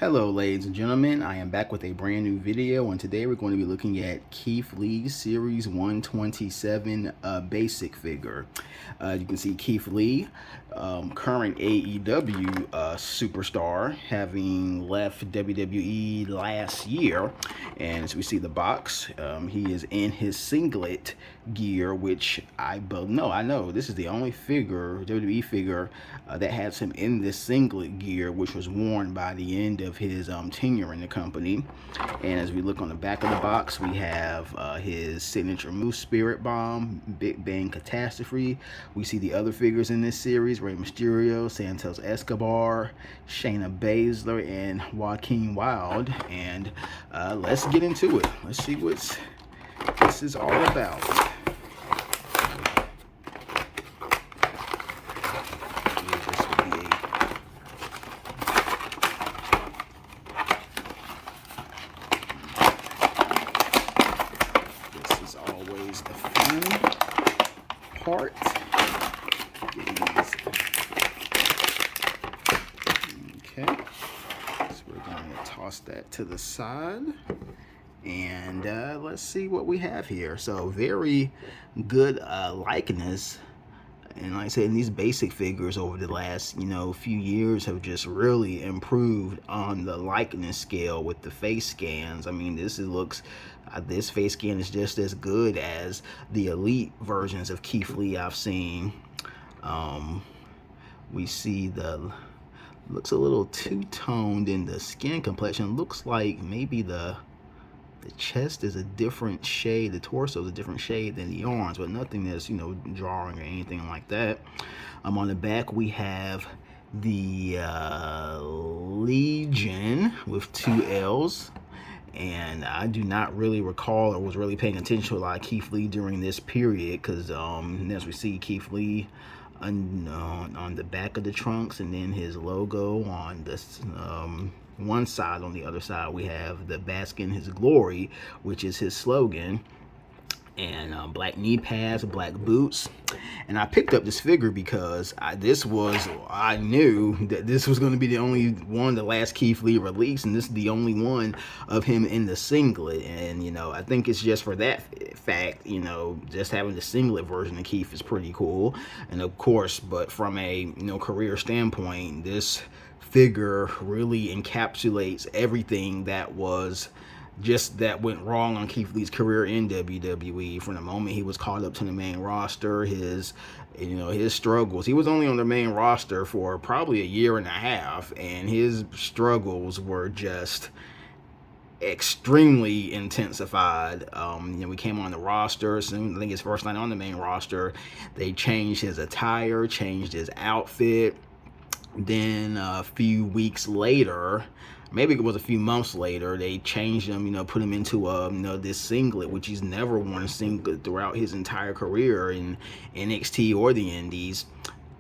Hello ladies and gentlemen, I am back with a brand new video, and today we're going to be looking at Keith Lee's Series 127 basic figure. You can see Keith Lee, current AEW superstar, having left WWE last year, and as we see the box, he is in his singlet gear, which I know this is the only figure, WWE figure, that has him in this singlet gear, which was worn by the end of his tenure in the company. And as we look on the back of the box, we have his signature Moose Spirit Bomb, Big Bang Catastrophe. We see the other figures in this series: Rey Mysterio, Santos Escobar, Shayna Baszler, and Joaquin Wilde. And let's get into it. Let's see what this is all about. Always the fun part. Okay, so we're going to toss that to the side, and let's see what we have here. So very good likeness. And like I said, these basic figures over the last, few years have just really improved on the likeness scale with the face scans. I mean, this face scan is just as good as the elite versions of Keith Lee I've seen. We see looks a little two-toned in the skin complexion. Looks like maybe the chest is a different shade, the torso is a different shade than the arms, but nothing that's, drawing or anything like that. On the back, we have the Legion with 2 L's. And I do not really recall or was really paying attention to a lot of Keith Lee during this period, because as we see Keith Lee on the back of the trunks, and then his logo on this one side. On the other side, we have the Bask in his glory, which is his slogan, and black knee pads, black boots. And I picked up this figure because I knew that this was going to be the only one, the last Keith Lee release, and this is the only one of him in the singlet. And I think it's just for that fact, just having the singlet version of Keith is pretty cool. And of course, but from a career standpoint, this figure really encapsulates everything that went wrong on Keith Lee's career in WWE. From the moment he was called up to the main roster, his struggles. He was only on the main roster for probably a year and a half, and his struggles were just extremely intensified. We came on the roster soon. I think his first night on the main roster, they changed his attire, changed his outfit. Then a few weeks later, maybe it was a few months later, they changed him, put him into this singlet, which he's never worn a singlet throughout his entire career in NXT or the Indies.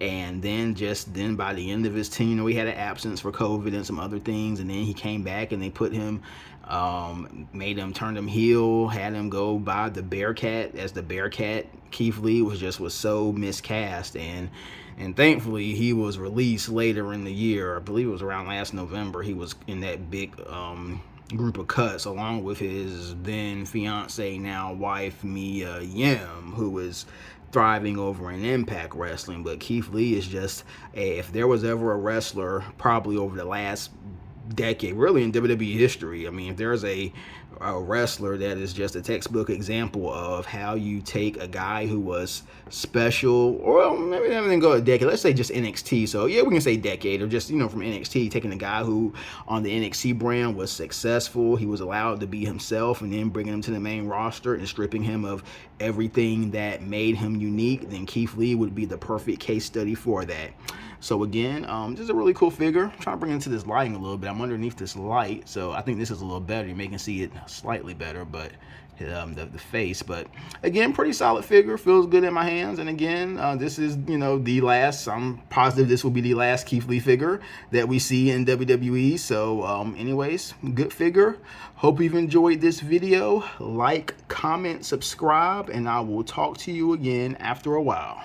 And then by the end of his tenure, he had an absence for COVID and some other things, and then he came back and they put him, turned him heel, had him go by the Bearcat as the Bearcat. Keith Lee was so miscast, and thankfully he was released later in the year. I believe it was around last November. He was in that big group of cuts, along with his then fiance, now wife, Mia Yim, who was thriving over in Impact Wrestling. But Keith Lee is just if there was ever a wrestler, probably over the last decade, really in WWE history, I mean, if there's a wrestler that is just a textbook example of how you take a guy who was special, or maybe not even go a decade, let's say just NXT. So yeah, we can say decade, or just from NXT, taking a guy who on the NXT brand was successful, he was allowed to be himself, and then bringing him to the main roster and stripping him of everything that made him unique, then Keith Lee would be the perfect case study for that. So again, this is a really cool figure. I'm trying to bring it into this lighting a little bit. I'm underneath this light, so I think this is a little better. You may can see it slightly better, but the face. But again, pretty solid figure. Feels good in my hands. And again, this is the last. I'm positive this will be the last Keith Lee figure that we see in WWE. So anyways, good figure. Hope you've enjoyed this video. Like, comment, subscribe, and I will talk to you again after a while.